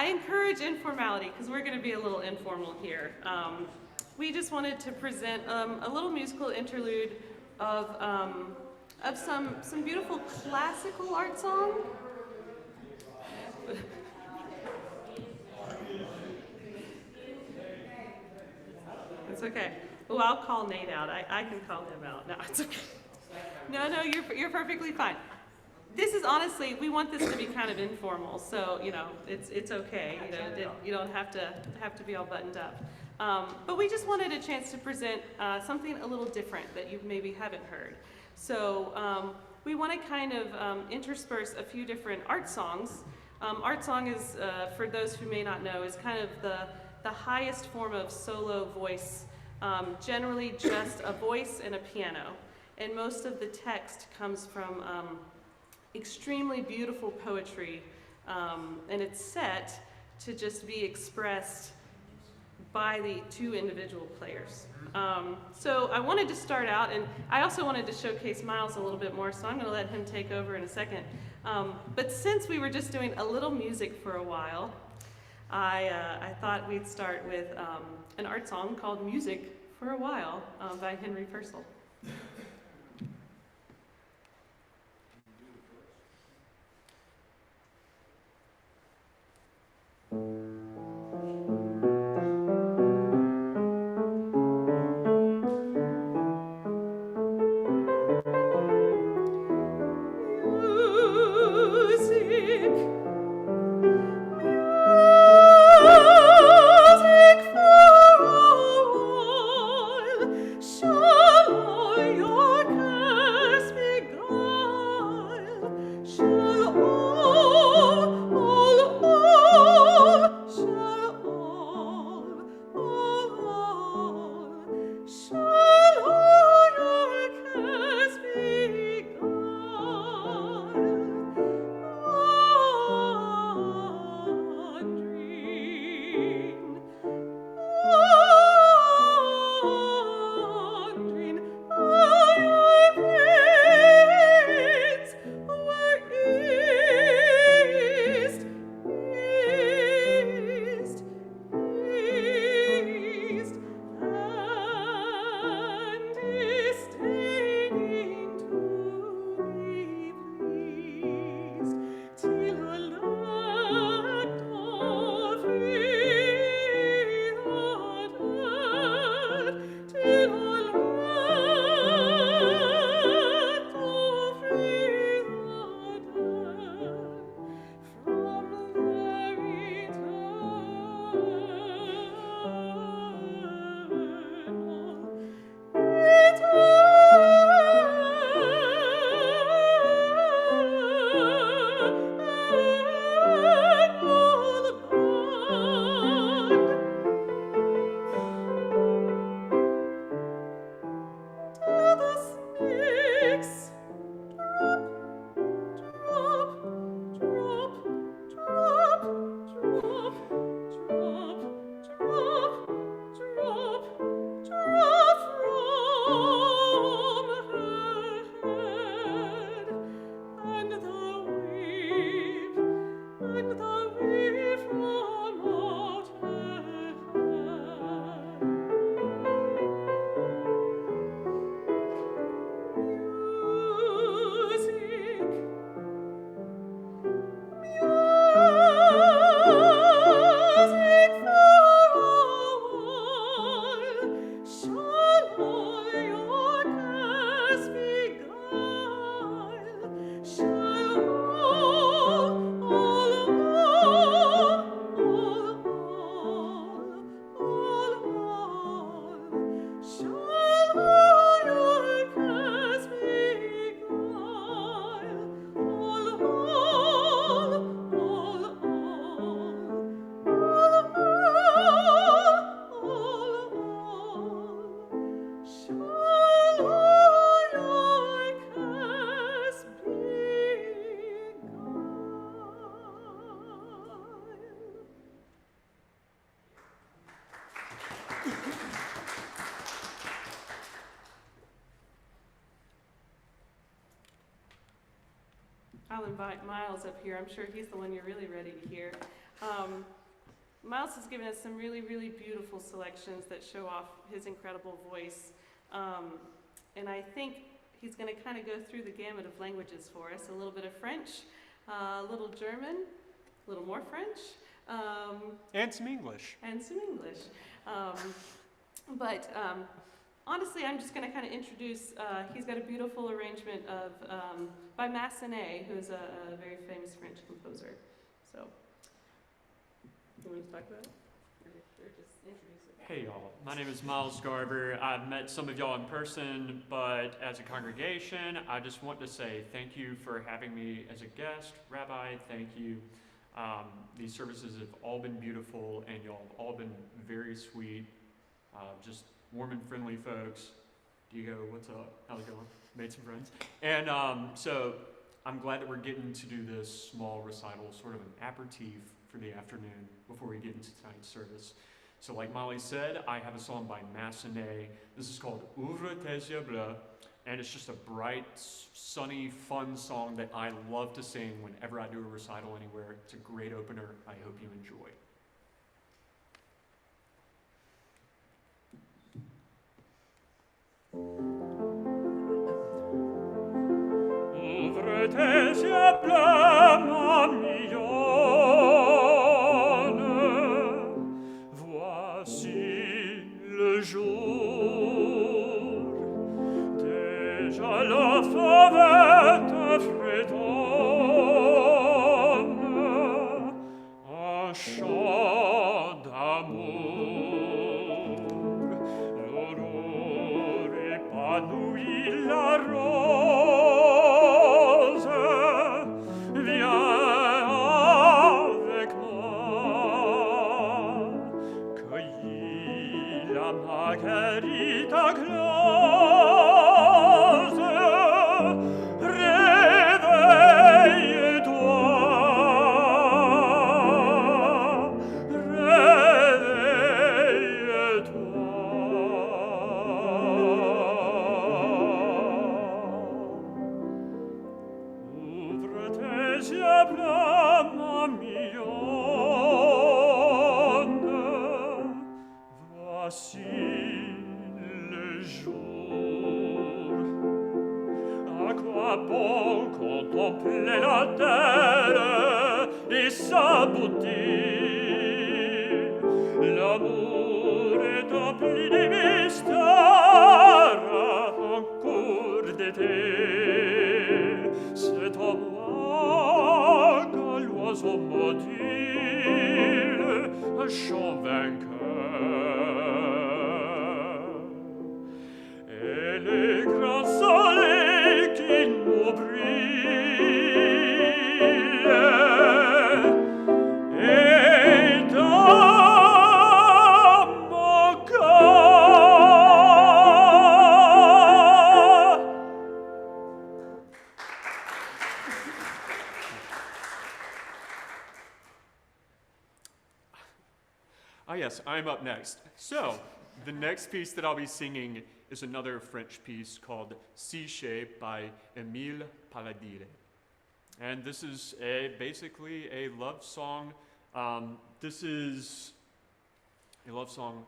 I encourage informality because we're going to be a little informal here. We just wanted to present a little musical interlude of some beautiful classical art song. It's okay. Oh, I'll call Nate out. I can call him out. No, it's okay. No, you're perfectly fine. This is honestly, we want this to be kind of informal, so it's okay. You don't have to be all buttoned up. But we just wanted a chance to present something a little different that you maybe haven't heard. So we want to kind of intersperse a few different art songs. Art song is, for those who may not know, is kind of the highest form of solo voice, generally just a voice and a piano. And most of the text comes from extremely beautiful poetry, and it's set to just be expressed by the two individual players. So I wanted to start out, and I also wanted to showcase Miles a little bit more, so I'm going to let him take over in a second. But since we were just doing a little music for a while, I thought we'd start with an art song called Music for a While by Henry Purcell. I'll invite Miles up here. I'm sure he's the one you're really ready to hear. Miles has given us some really, really beautiful selections that show off his incredible voice. And I think he's going to kind of go through the gamut of languages for us. A little bit of French, a little German, a little more French. And some English. And some English. But honestly, I'm just going to kind of introduce, he's got a beautiful arrangement of, by Massenet, who's a very famous French composer. So, you want to talk about it? Or just introduce it? Hey y'all, my name is Miles Garber. I've met some of y'all in person, but as a congregation, I just want to say thank you for having me as a guest. Rabbi, thank you. These services have all been beautiful, and y'all have all been very sweet, just warm and friendly folks. Diego, what's up? How's it going? Made some friends. And so I'm glad that we're getting to do this small recital, sort of an aperitif for the afternoon before we get into tonight's service. So like Molly said, I have a song by Massenet. This is called Ouvre tes yeux bleus, and it's just a bright, sunny, fun song that I love to sing whenever I do a recital anywhere. It's a great opener. I hope you enjoy. Ouvre tes yeux bleus, ma mignonne, voici le jour, déjà la fauvette fredonne, un chant d'amour, l'aurore épanouit la rose, viens avec moi, cueillis la margarita close, réveille-toi, ouvre tes yeux bleus, ma mignonne, voici le jour. À quoi bon contempler la terre et sa beauté? L'amour est empli de mystères en cours d'été. C'est en moi que l'oiseau module un chant vainqueur. Et les grands soleils qui nous brillent et dans mon cœur. Ah yes, I'm up next. So, the next piece that I'll be singing is another French piece called Siché by Émile Paladire. And this is basically a love song. This is a love song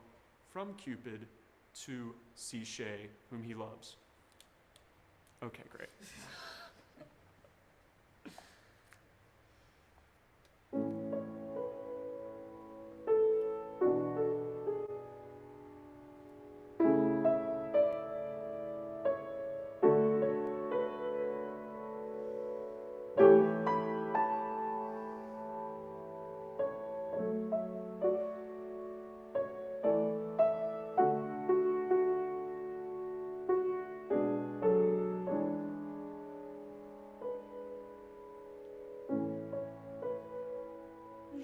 from Cupid to Siché, whom he loves. Okay, great.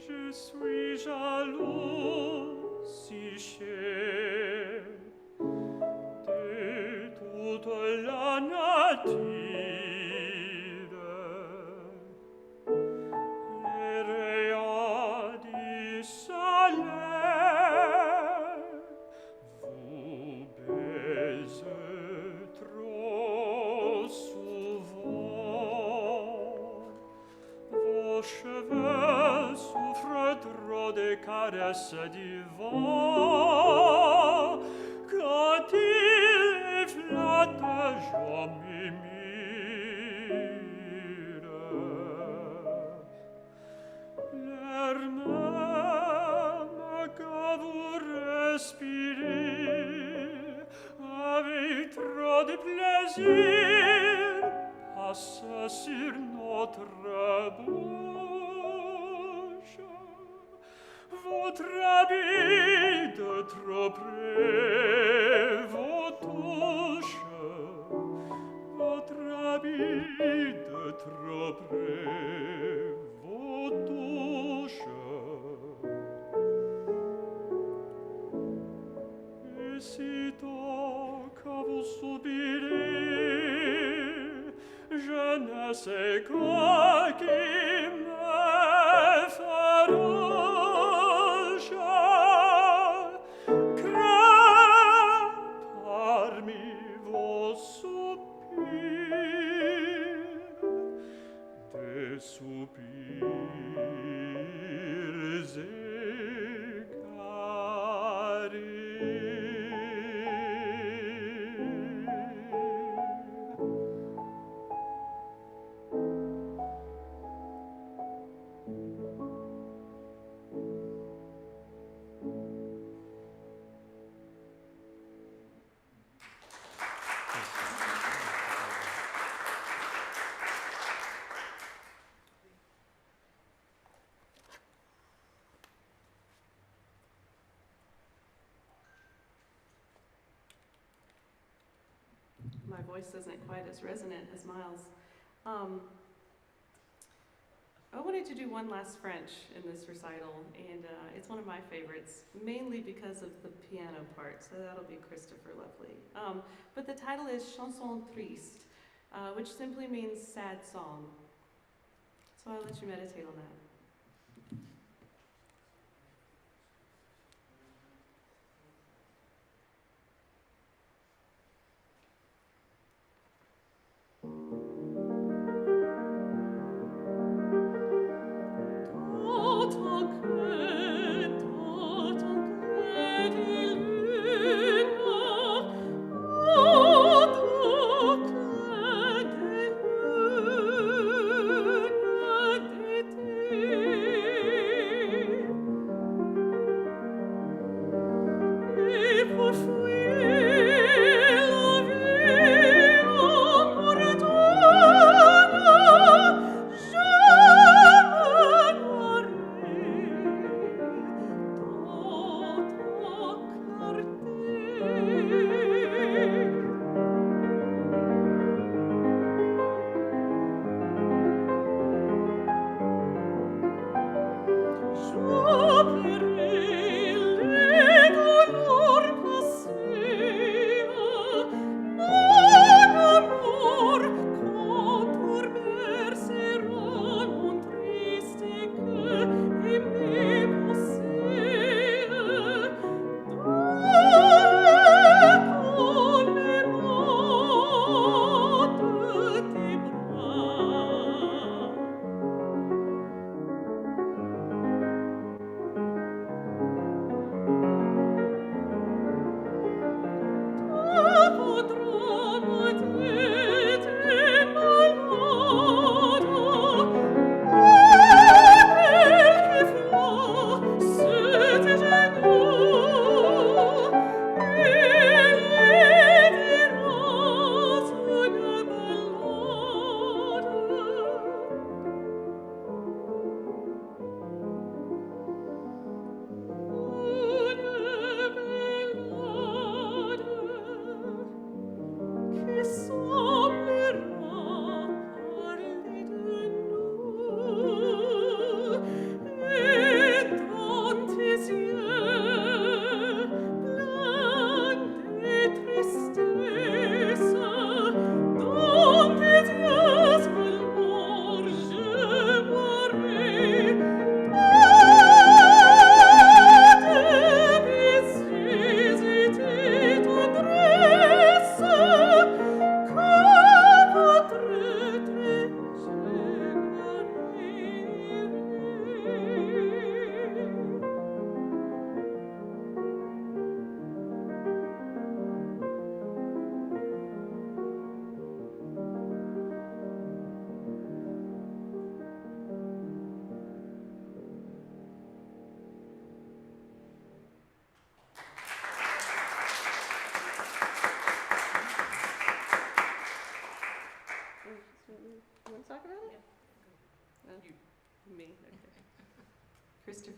Je suis jaloux, Siché, de toute la nature. Les rayons du soleil vous baisent trop souvent. Vos cheveux souffrent trop des caresses du vent. Quand il flatte, je m'imire. L'air même que vous respirez avec trop de plaisir passe sur notre bouche. Votre habit de trop près vous touche. Votre habit de trop près vous touche. Et sitôt que vous soupirez, je ne sais quoi qui me farouche. Crains parmi vos soupirs, des soupirs égarés. My voice isn't quite as resonant as Miles. I wanted to do one last French in this recital, and it's one of my favorites, mainly because of the piano part, so that'll be Christopher Lovely. But the title is Chanson Triste, which simply means sad song. So I'll let you meditate on that.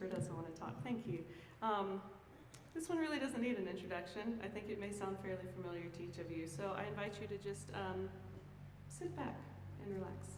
Christopher doesn't want to talk. Thank you. This one really doesn't need an introduction. I think it may sound fairly familiar to each of you. So I invite you to just sit back and relax.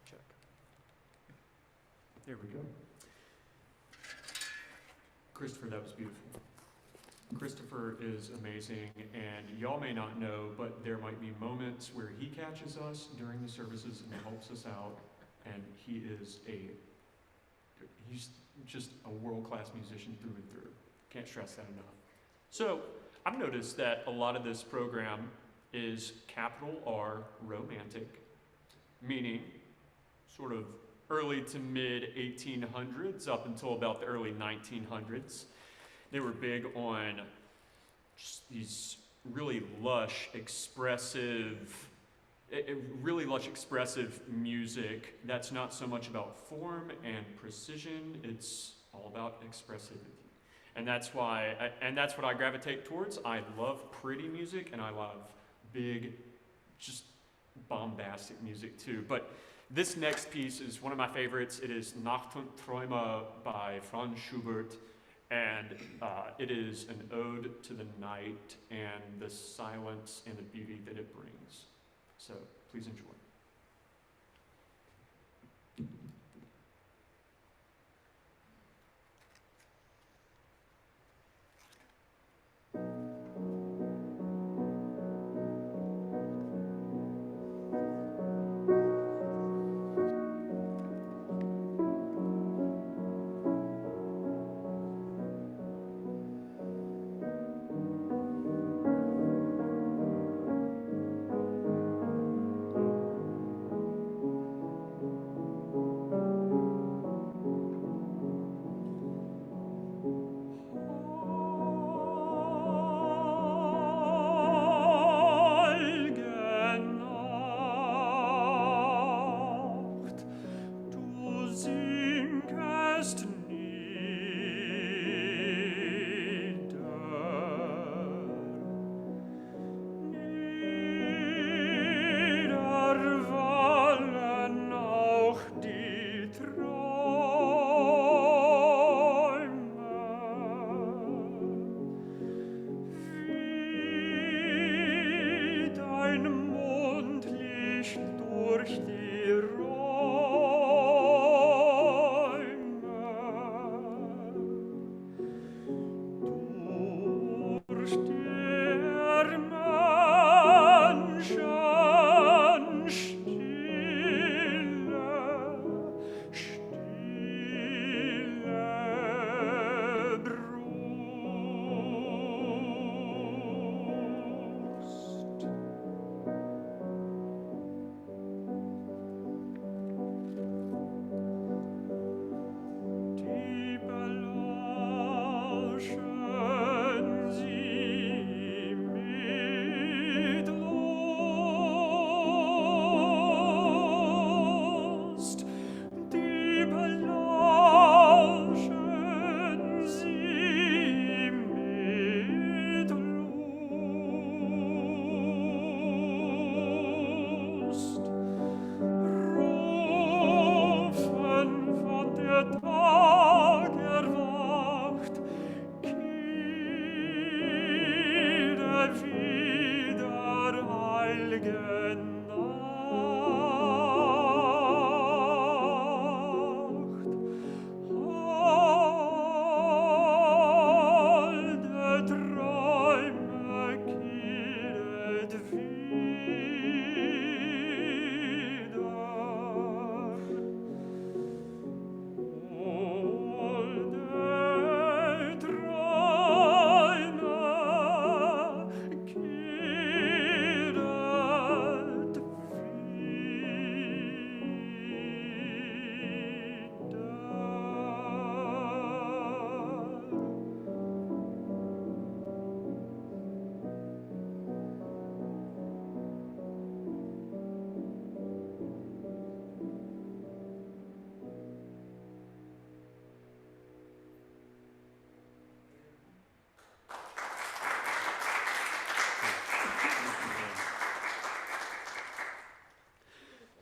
Check. There we go. Christopher, that was beautiful. Christopher is amazing, and y'all may not know, but there might be moments where he catches us during the services and helps us out, and he's just a world-class musician through and through. Can't stress that enough. So, I've noticed that a lot of this program is capital R romantic, meaning sort of early to mid 1800s up until about the early 1900s. They were big on just these really lush, expressive music that's not so much about form and precision, it's all about expressivity. And that's what I gravitate towards. I love pretty music, and I love big, just bombastic music too. But this next piece is one of my favorites. It is Nacht und Träume by Franz Schubert. And it is an ode to the night and the silence and the beauty that it brings. So please enjoy.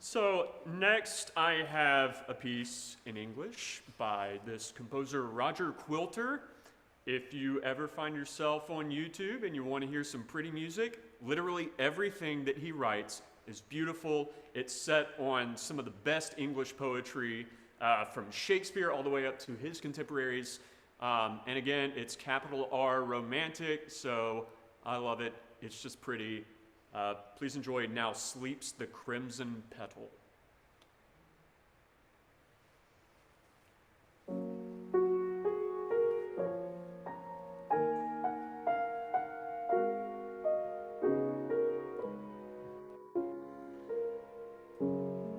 So next I have a piece in English by this composer Roger Quilter. If you ever find yourself on YouTube and you want to hear some pretty music, literally everything that he writes is beautiful. It's set on some of the best English poetry from Shakespeare all the way up to his contemporaries. And again, it's capital R romantic, so I love it. It's just pretty. Please enjoy Now Sleeps the Crimson Petal.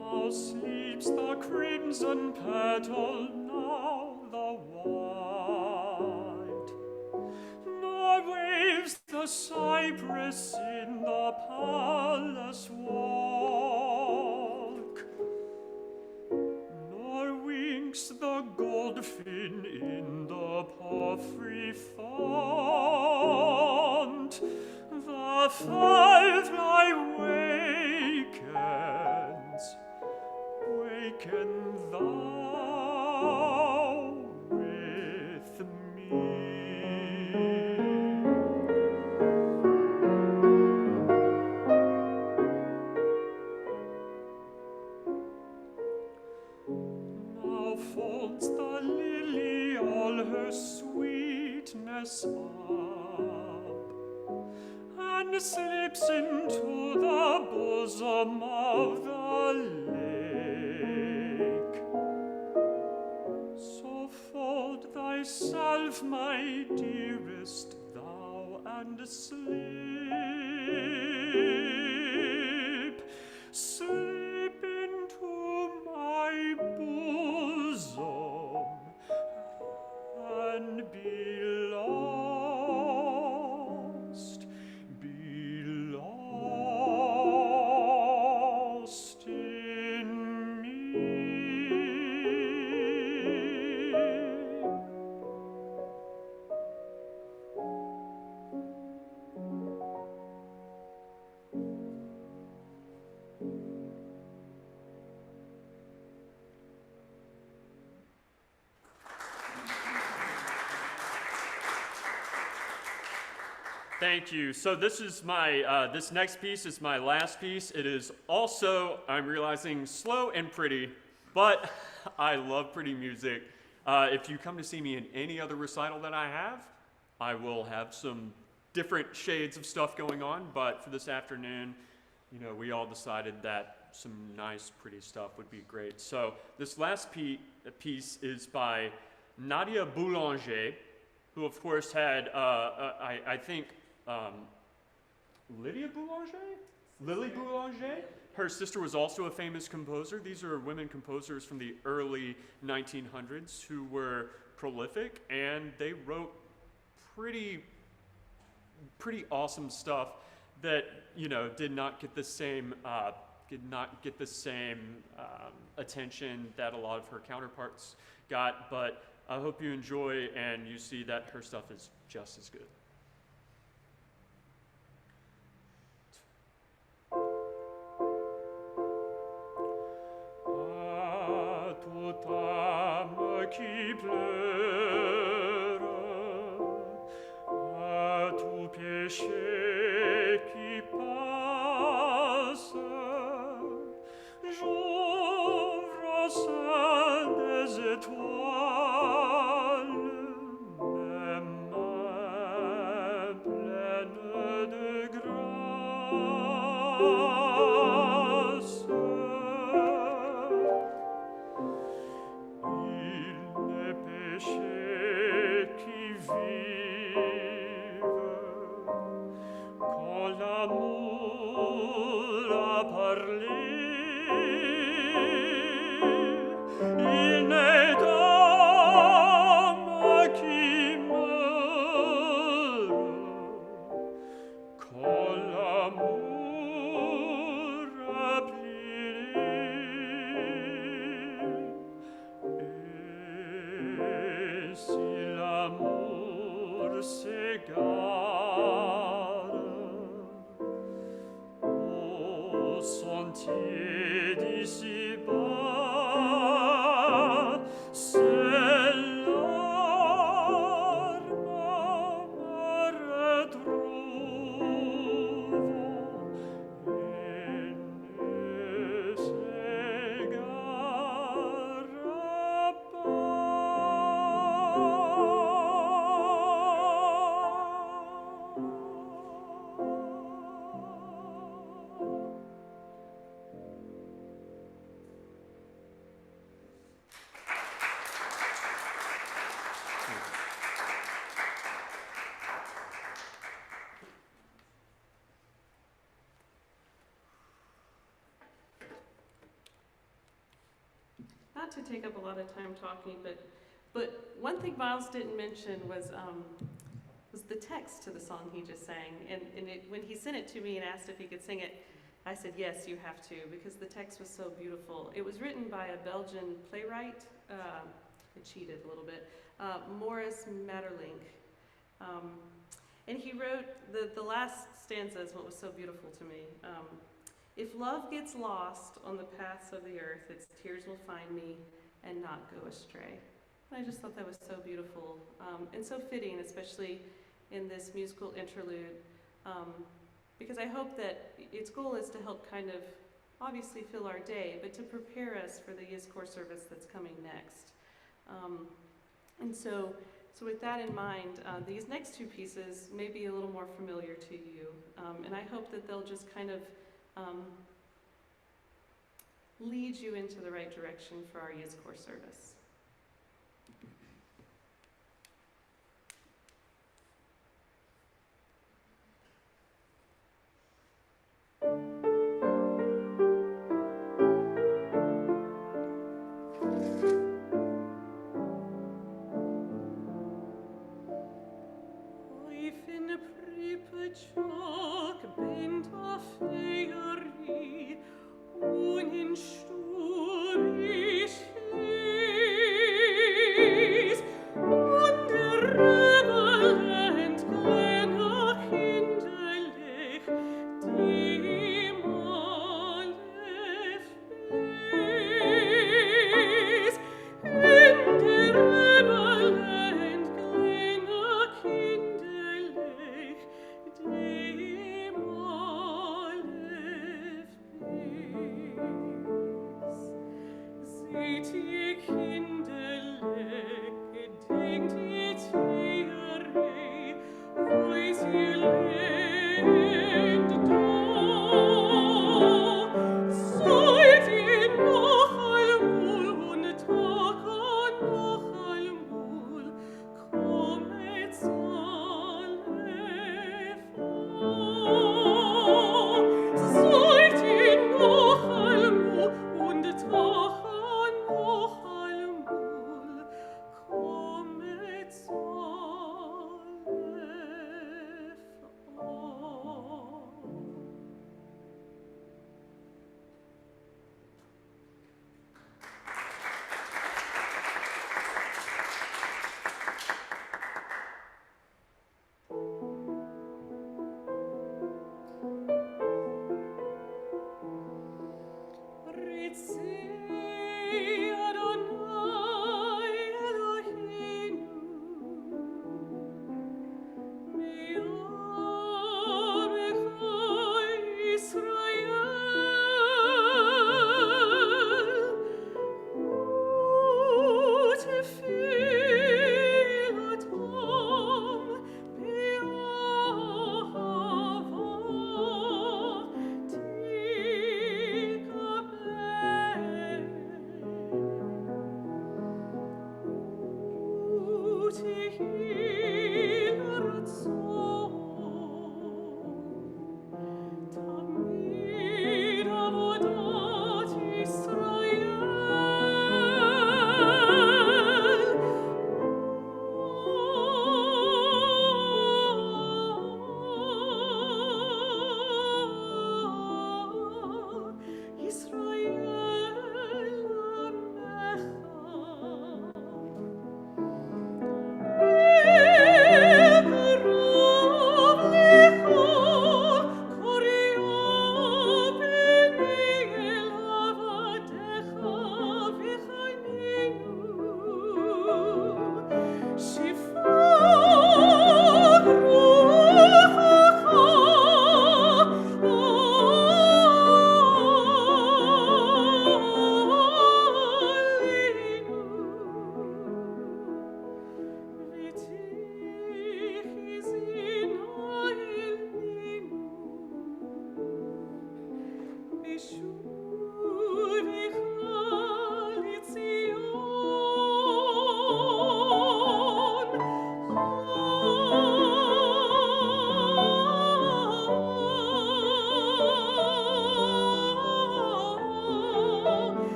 Now sleeps the crimson petal, now the white. Nor waves the cypress in the palace walk, nor winks the goldfin in the porphyry font. The firefly wakens, waken thou with me. Now folds the lily all her sweetness up, and slips into the bosom of the lake. So fold thyself, my dearest, thou, and sleep. Sleep into my bosom and be lost in me. Thank you. So this is my, this next piece is my last piece. It is also, I'm realizing, slow and pretty, but I love pretty music. If you come to see me in any other recital that I have, I will have some different shades of stuff going on, but for this afternoon, you know, we all decided that some nice, pretty stuff would be great. So this last piece is by Nadia Boulanger, who of course had, I think, Lily Boulanger? Her sister was also a famous composer. These are women composers from the early 1900s who were prolific, and they wrote pretty awesome stuff that, you know, did not get the same attention that a lot of her counterparts got. But I hope you enjoy and you see that her stuff is just as good. À toute âme qui pleure, à tout péché qui passe, l'amour a parlé, il n'est d'homme qui meurt quand l'amour a plié. Et si l'amour s'égare au sentier d'ici-bas, c'est l'arme me retrouve et ne s'égare pas. Not to take up a lot of time talking, but one thing Miles didn't mention was the text to the song he just sang. And when he sent it to me and asked if he could sing it, I said, yes, you have to, because the text was so beautiful. It was written by a Belgian playwright. I cheated a little bit. Maurice Maeterlinck. And he wrote, the last stanza is what was so beautiful to me. If love gets lost on the paths of the earth, its tears will find me and not go astray. And I just thought that was so beautiful and so fitting, especially in this musical interlude, because I hope that its goal is to help kind of obviously fill our day, but to prepare us for the Youth Corps service that's coming next. And so with that in mind, these next two pieces may be a little more familiar to you, and I hope that they'll just kind of lead you into the right direction for our Youth Corps service.